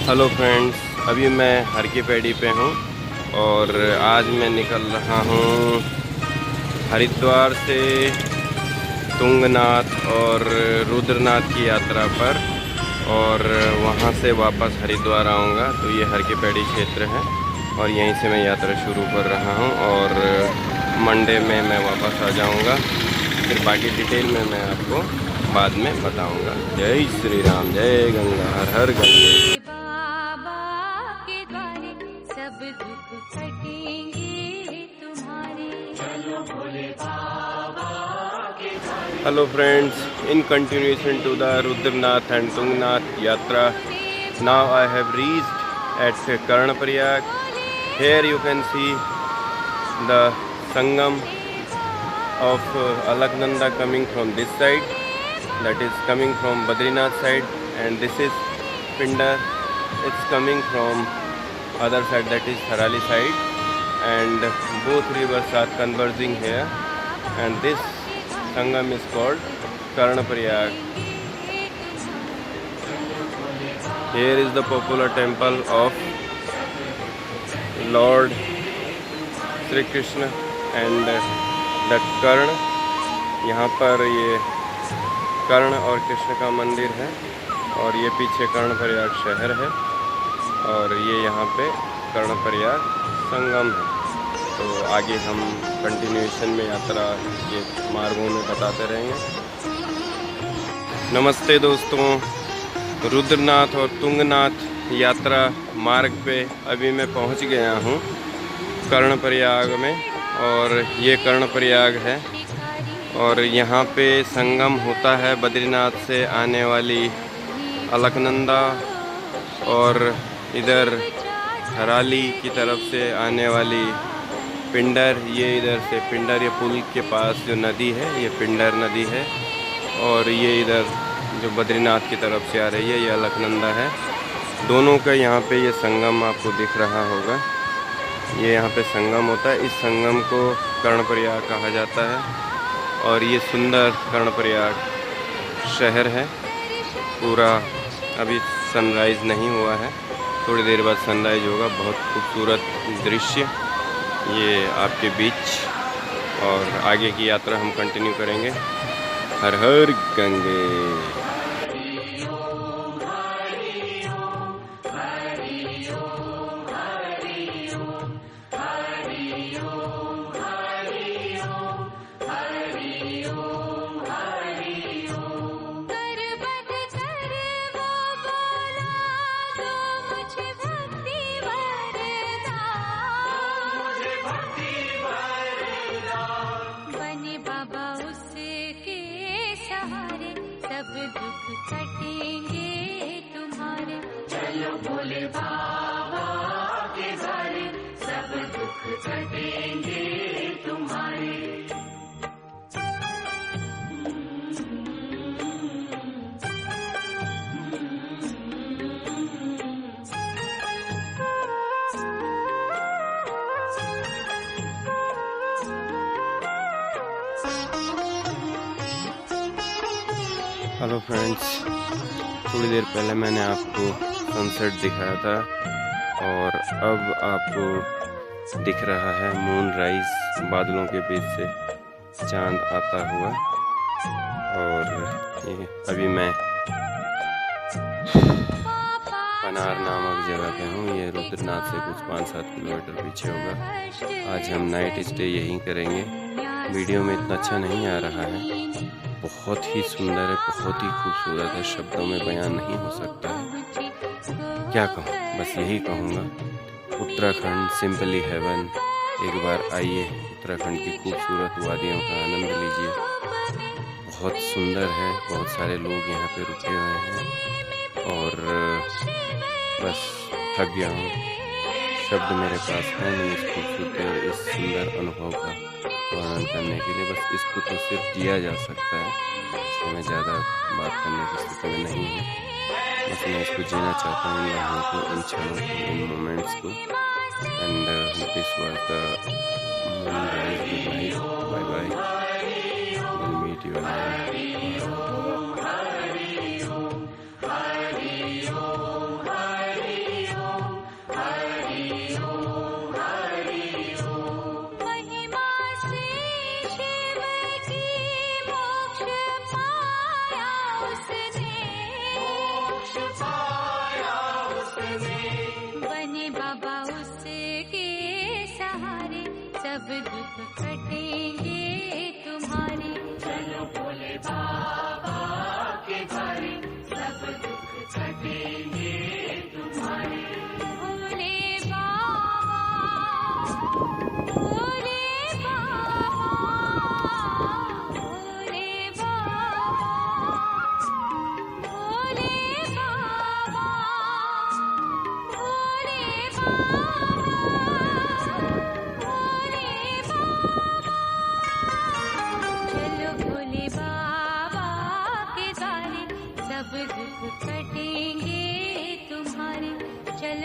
Hello friends, अभी मैं हर की पैड़ी पे हूँ और आज मैं निकल रहा हूँ हरिद्वार से तुंगनाथ और रुद्रनाथ की यात्रा पर और वहाँ से वापस हरिद्वार आऊँगा। तो ये हर की पैड़ी क्षेत्र है और यहीं से मैं यात्रा शुरू कर रहा हूँ और मंडे में मैं वापस आ जाऊँगा। फिर बाकी डिटेल में मैं आपको बाद में बताऊँगा। जय श्री राम, जय गंगा, हर हर Gange. Hello friends, in continuation to the Rudranath and Tungnath Yatra, now I have reached at Karnaprayag. Here you can see the Sangam of Alaknanda coming from this side, that is coming from Badrinath side, and this is Pindar, it's coming from other side, that is Tharali side, and both rivers are converging here, and this Sangam is called Karnaprayag. Here is the popular temple of Lord Shri Krishna and the Karna. यहाँ पर ये कर्ण और कृष्ण का मंदिर है और ये पीछे कर्णप्रयाग शहर है और ये यहाँ पे कर्णप्रयाग संगम है। तो आगे हम कंटिन्यूएशन में यात्रा के मार्गों में बताते रहेंगे। नमस्ते दोस्तों, रुद्रनाथ और तुंगनाथ यात्रा मार्ग पे अभी मैं पहुंच गया हूं कर्णप्रयाग में और ये कर्णप्रयाग है और यहाँ पे संगम होता है बद्रीनाथ से आने वाली अलकनंदा और इधर हराली की तरफ से आने वाली पिंडर। ये इधर से पिंडर, ये पुल के पास जो नदी है ये पिंडर नदी है और ये इधर जो बद्रीनाथ की तरफ से आ रही है ये अलकनंदा है। दोनों का यहाँ पे ये संगम आपको दिख रहा होगा। ये यहाँ पे संगम होता है, इस संगम को कर्णप्रयाग कहा जाता है और ये सुंदर कर्णप्रयाग शहर है। पूरा अभी सनराइज़ नहीं हुआ है, थोड़ी देर बाद सनराइज़ होगा। बहुत खूबसूरत दृश्य ये आपके बीच और आगे की यात्रा हम कंटिन्यू करेंगे। हर हर गंगे। भोले बाबा के द्वारे सब दुख कटेंगे तुम्हारे। हेलो फ्रेंड्स, थोड़ी देर पहले मैंने आपको सनसेट दिखाया था और अब आपको दिख रहा है मून राइज, बादलों के बीच से चांद आता हुआ। और ये अभी मैं पनार नामक जगह पे हूँ, ये रुद्रनाथ से कुछ 5-7 किलोमीटर पीछे होगा। आज हम नाइट स्टे यहीं करेंगे। वीडियो में इतना अच्छा नहीं आ रहा है, बहुत ही सुंदर है, बहुत ही खूबसूरत है, शब्दों में बयान नहीं हो सकता है। क्या कहूँ, बस यही कहूँगा, उत्तराखंड सिंपली हेवन। एक बार आइए, उत्तराखंड की खूबसूरत वादियों का आनंद लीजिए। बहुत सुंदर है, बहुत सारे लोग यहाँ पे रुके हुए हैं और बस थक गया हूँ। शब्द मेरे पास है नहीं इस खूबसूरती और इस सुंदर अनुभव का वर्णन करने के लिए। बस इसको तो सिर्फ जिया जा सकता है, इसमें मैं ज़्यादा बात करने की स्थिति में नहीं हूँ। बस मैं इसको जीना चाहता हूँ, इन लम्हों को, इन क्षणों को, इन मोमेंट्स को। And this was the moonrise. Good night, bye bye, will meet you again. दुख कटेंगे तुम्हारे। चलो भोले बाबा के द्वारे, सब दुख कटेंगे तुम्हारे। भोले बाबा, भोले बाबा, भोले बाबा, भोले बाबा, भोले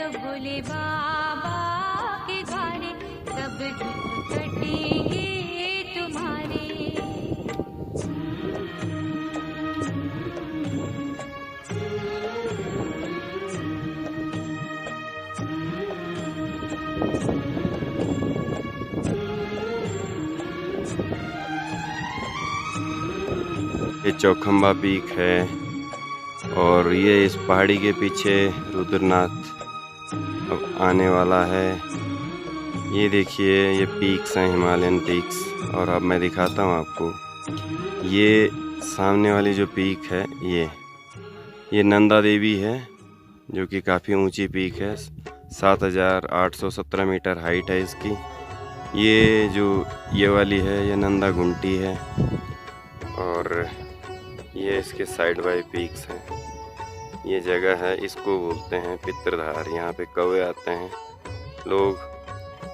भोले बाबा के द्वारे, सब दुख कटेंगे तुम्हारे। ये चौखंबा पीक है और ये इस पहाड़ी के पीछे रुद्रनाथ अब आने वाला है। ये देखिए, ये पीक्स हैं, हिमालयन पीक्स। और अब मैं दिखाता हूँ आपको। ये सामने वाली जो पीक है, ये नंदा देवी है, जो कि काफ़ी ऊंची पीक है। 7,817 मीटर हाइट है इसकी। ये वाली है, ये नंदा घुंटी है। और ये इसके साइड बाय पीक्स हैं। ये जगह है, इसको बोलते हैं पितृधार। यहाँ पे कौवे आते हैं, लोग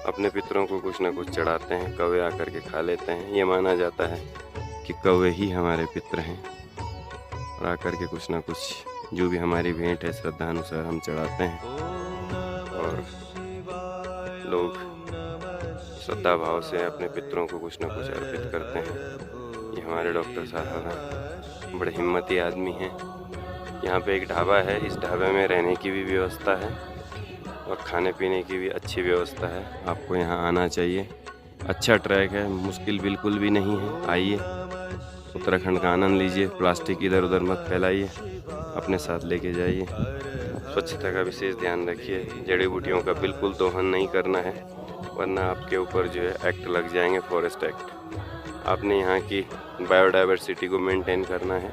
अपने पितरों को कुछ ना कुछ चढ़ाते हैं, कौवे आकर के खा लेते हैं। ये माना जाता है कि कौवे ही हमारे पितर हैं और आकर के कुछ ना कुछ जो भी हमारी भेंट है श्रद्धानुसार हम चढ़ाते हैं। और लोग श्रद्धा भाव से अपने पितरों को कुछ ना कुछ अर्पित करते हैं। ये हमारे डॉक्टर साहब हैं, बड़े हिम्मती आदमी हैं। यहाँ पे एक ढाबा है, इस ढाबे में रहने की भी व्यवस्था है और खाने पीने की भी अच्छी व्यवस्था है। आपको यहाँ आना चाहिए। अच्छा ट्रैक है, मुश्किल बिल्कुल भी नहीं है। आइए, उत्तराखंड का आनंद लीजिए। प्लास्टिक इधर उधर मत फैलाइए, अपने साथ लेके जाइए। स्वच्छता का विशेष ध्यान रखिए। जड़ी बूटियों का बिल्कुल दोहन नहीं करना है, वरना आपके ऊपर जो है एक्ट लग जाएंगे, फॉरेस्ट एक्ट। आपने यहाँ की बायोडाइवर्सिटी को मेंटेन करना है।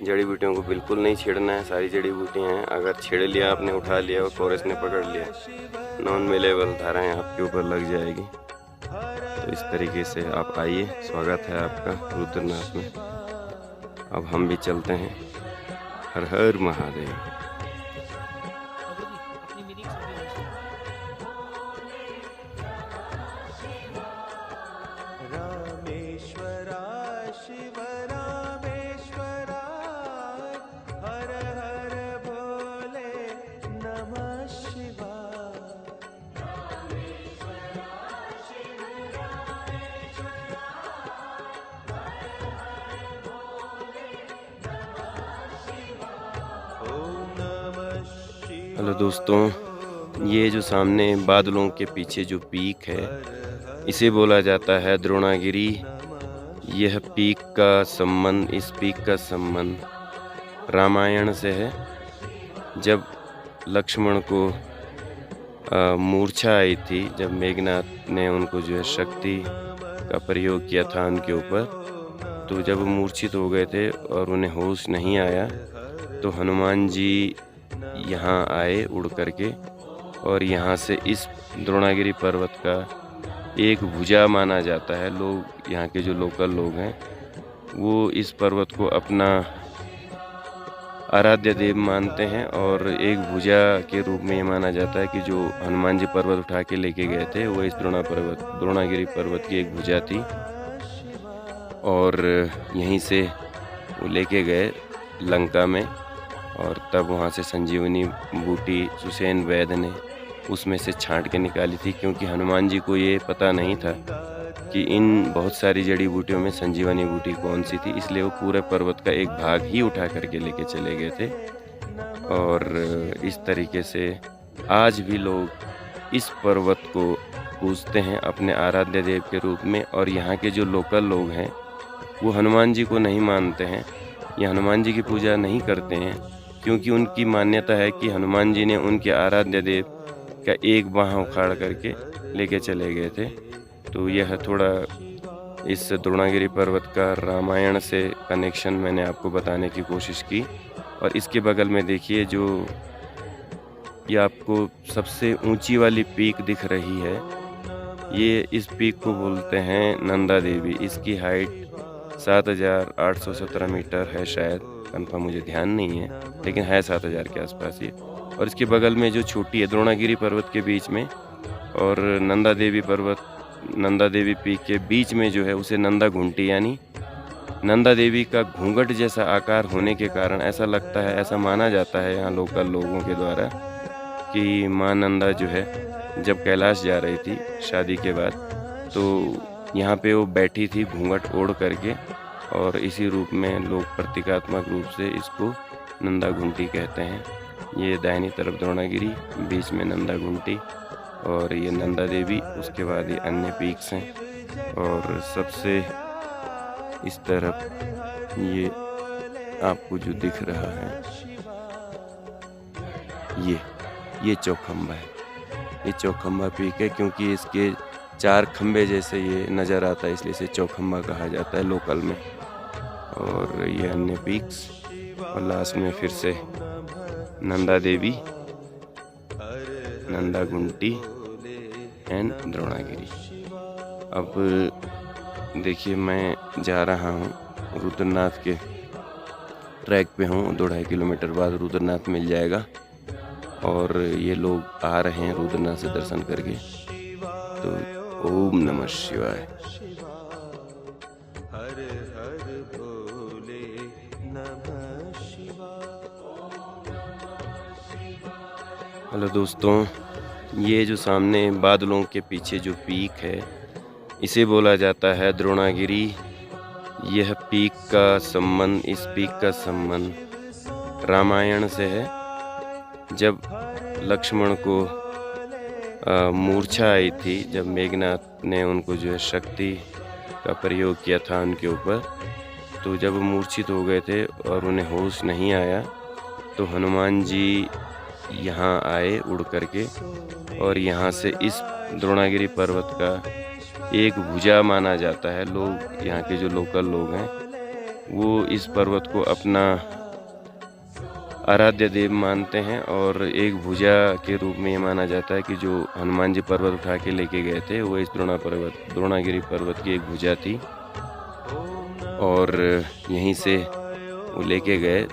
जड़ी बूटियों को बिल्कुल नहीं छेड़ना है। सारी जड़ी बूटियाँ हैं, अगर छेड़ लिया आपने, उठा लिया और फॉरेस्ट ने पकड़ लिया, नॉन मिलेबल धाराएँ आपके ऊपर लग जाएगी। तो इस तरीके से आप आइए, स्वागत है आपका रुद्रनाथ में। अब हम भी चलते हैं। हर हर महादेव। हेलो दोस्तों, ये जो सामने बादलों के पीछे जो पीक है, इसे बोला जाता है द्रोणागिरी। यह पीक का संबंध, इस पीक का संबंध रामायण से है। जब लक्ष्मण को मूर्छा आई थी, जब मेघनाथ ने उनको जो है शक्ति का प्रयोग किया था उनके ऊपर, तो जब वो मूर्छित हो गए थे और उन्हें होश नहीं आया, तो हनुमान जी यहाँ आए उड़ करके, और यहाँ से इस द्रोणागिरी पर्वत का एक भुजा माना जाता है। लोग, यहाँ के जो लोकल लोग हैं, वो इस पर्वत को अपना आराध्य देव मानते हैं। और एक भुजा के रूप में ये माना जाता है कि जो हनुमान जी पर्वत उठा के लेके गए थे, वो इस द्रोणागिरी पर्वत की एक भुजा थी। और यहीं से वो लेके गए लंका में, और तब वहाँ से संजीवनी बूटी सुसेन वैद्य ने उसमें से छांट के निकाली थी, क्योंकि हनुमान जी को ये पता नहीं था कि इन बहुत सारी जड़ी बूटियों में संजीवनी बूटी कौन सी थी। इसलिए वो पूरे पर्वत का एक भाग ही उठा करके लेके चले गए थे। और इस तरीके से आज भी लोग इस पर्वत को पूजते हैं अपने आराध्य देव के रूप में। और यहाँ के जो लोकल लोग हैं, वो हनुमान जी को नहीं मानते हैं, या हनुमान जी की पूजा नहीं करते हैं, क्योंकि उनकी मान्यता है कि हनुमान जी ने उनके आराध्य देव का एक बाह उखाड़ करके लेके चले गए थे। तो यह थोड़ा इस द्रोणागिरी पर्वत का रामायण से कनेक्शन मैंने आपको बताने की कोशिश की। और इसके बगल में देखिए जो ये आपको सबसे ऊंची वाली पीक दिख रही है, ये इस पीक को बोलते हैं नंदा देवी। इसकी हाइट 7,817 मीटर है, शायद कंफर्म मुझे ध्यान नहीं है, लेकिन है 7,000 के आसपास ये। और इसके बगल में जो छोटी है द्रोणागिरी पर्वत के बीच में और नंदा देवी पीक के बीच में जो है उसे नंदा घुंटी, यानी नंदा देवी का घूंघट जैसा आकार होने के कारण ऐसा लगता है, ऐसा माना जाता है यहाँ लोकल लोगों के द्वारा कि माँ नंदा जो है जब कैलाश जा रही थी शादी के बाद, तो यहाँ पे वो बैठी थी घूंघट ओढ़ करके, और इसी रूप में लोग प्रतीकात्मक रूप से इसको नंदा घुंटी कहते हैं। ये दाहिनी तरफ द्रोणागिरी, बीच में नंदा घुंटी और ये नंदा देवी, उसके बाद ये अन्य पीक्स हैं। और सबसे इस तरफ ये आपको जो दिख रहा है ये चौखंबा है। ये चौखंबा पीक है क्योंकि इसके 4 खंबे जैसे ये नज़र आता है, इसलिए इसे चौखंबा कहा जाता है लोकल में। और ये अन्य पीक्स और लास्ट में फिर से नंदा देवी, नंदा घुंटी एंड द्रोणागिरी। अब देखिए मैं जा रहा हूँ रुद्रनाथ के ट्रैक पे हूँ, 2-2.5 किलोमीटर बाद रुद्रनाथ मिल जाएगा। और ये लोग आ रहे हैं रुद्रनाथ से दर्शन करके, तो ओम नमः शिवाय। हेलो दोस्तों, ये जो सामने बादलों के पीछे जो पीक है इसे बोला जाता है द्रोणागिरी। यह पीक का संबंध, इस पीक का संबंध रामायण से है। जब लक्ष्मण को मूर्छा आई थी, जब मेघनाथ ने उनको जो है शक्ति का प्रयोग किया था उनके ऊपर, तो जब वो मूर्छित हो गए थे और उन्हें होश नहीं आया, तो हनुमान जी यहाँ आए उड़ करके, और यहाँ से इस द्रोणागिरी पर्वत का एक भुजा माना जाता है। लोग यहाँ के जो लोकल लोग हैं वो इस पर्वत को अपना आराध्य देव मानते हैं, और एक भुजा के रूप में ये माना जाता है कि जो हनुमान जी पर्वत उठा के लेके गए थे वो इस द्रोणागिरी पर्वत की एक भुजा थी। और यहीं से वो लेके गए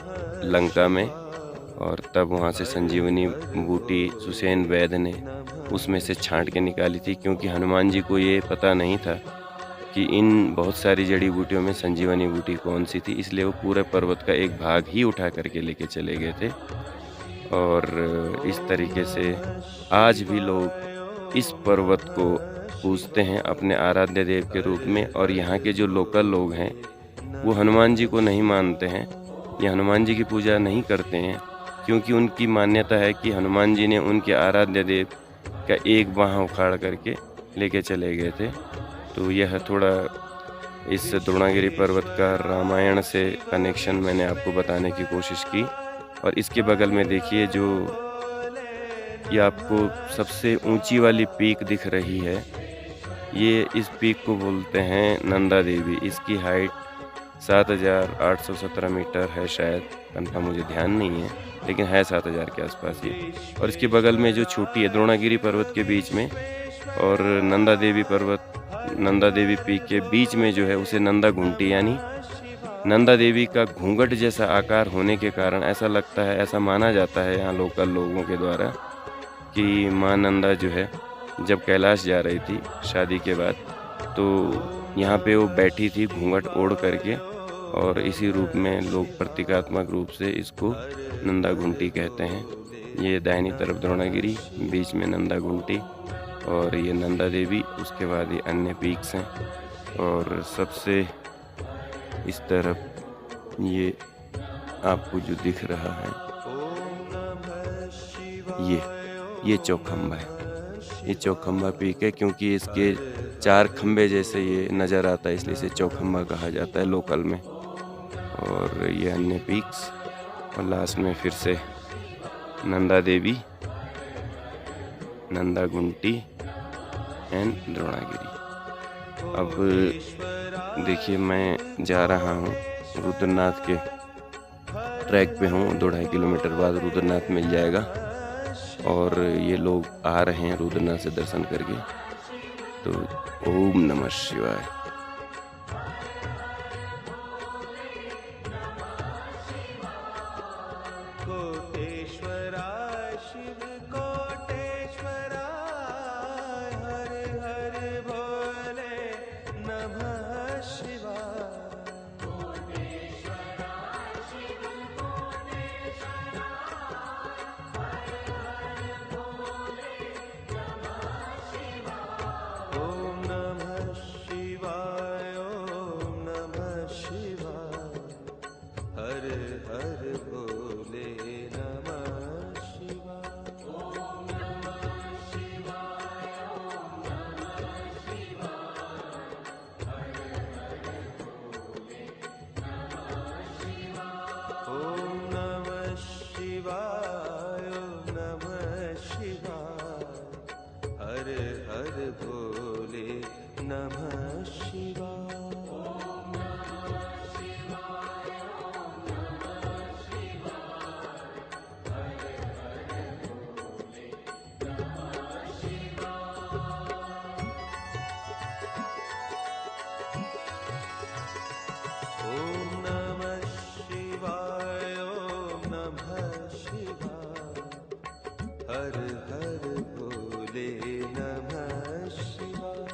लंका में, और तब वहाँ से संजीवनी बूटी सुसेन वैद्य ने उसमें से छांट के निकाली थी, क्योंकि हनुमान जी को ये पता नहीं था कि इन बहुत सारी जड़ी बूटियों में संजीवनी बूटी कौन सी थी, इसलिए वो पूरे पर्वत का एक भाग ही उठा करके लेके चले गए थे। और इस तरीके से आज भी लोग इस पर्वत को पूजते हैं अपने आराध्य देव के रूप में। और यहाँ के जो लोकल लोग हैं वो हनुमान जी को नहीं मानते हैं या हनुमान जी की पूजा नहीं करते हैं, क्योंकि उनकी मान्यता है कि हनुमान जी ने उनके आराध्य देव का एक बाँह उखाड़ करके लेके चले गए थे। तो यह थोड़ा इस द्रोणागिरी पर्वत का रामायण से कनेक्शन मैंने आपको बताने की कोशिश की। और इसके बगल में देखिए जो ये आपको सबसे ऊंची वाली पीक दिख रही है, ये इस पीक को बोलते हैं नंदा देवी। इसकी हाइट 7,817 मीटर है, शायद कंफर्म मुझे ध्यान नहीं है, लेकिन है 7,000 के आसपास ये। और इसके बगल में जो छोटी है द्रोणागिरी पर्वत के बीच में और नंदा देवी पीक के बीच में जो है उसे नंदा घुंटी, यानी नंदा देवी का घूंघट जैसा आकार होने के कारण ऐसा लगता है, ऐसा माना जाता है यहाँ लोकल लोगों के द्वारा कि माँ नंदा जो है जब कैलाश जा रही थी शादी के बाद, तो यहाँ पे वो बैठी थी घूंघट ओढ़ करके, और इसी रूप में लोग प्रतीकात्मक रूप से इसको नंदा घुंटी कहते हैं। ये दाहिनी तरफ द्रोणागिरी, बीच में नंदा घुंटी और ये नंदा देवी, उसके बाद ये अन्य पीक्स हैं। और सबसे इस तरफ ये आपको जो दिख रहा है ये चौखंबा है। ये चौखंबा पीक है क्योंकि इसके 4 खंबे जैसे ये नज़र आता है, इसलिए इसे चौखंबा कहा जाता है लोकल में। और ये अन्य पीक्स और लास्ट में फिर से नंदा देवी, नंदा घुंटी एंड द्रोणागिरी। अब देखिए मैं जा रहा हूँ रुद्रनाथ के ट्रैक पे हूँ। 2-2.5 किलोमीटर बाद रुद्रनाथ मिल जाएगा और ये लोग आ रहे हैं रुद्रनाथ से दर्शन करके। तो ओम नमः शिवाय। कोटेश्वरा शिव कोटेश्वरा हर हर भोले नमः शिवाय। ओम नमः शिवाय ओम नमः शिवाय हर हर भोले नमः शिवाय। ओम नमः शिवाय ओम नमः शिवाय हर हर भोले नमः शिवाय। ओम नमः शिवाय ओम नमः शिवाय हर हर भोले नमः शिवाय।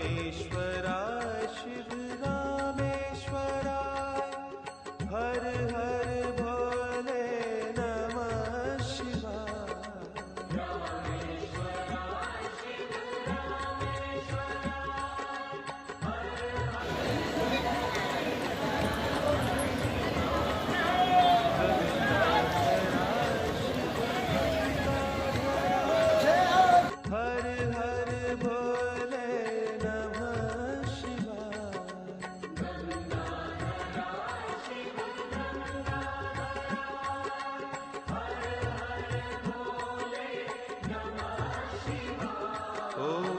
रामेश्वराय शिव रामेश्वराय हर हर भोले नमः शिवाय। हर हर भोले नमः शिवाय। ओम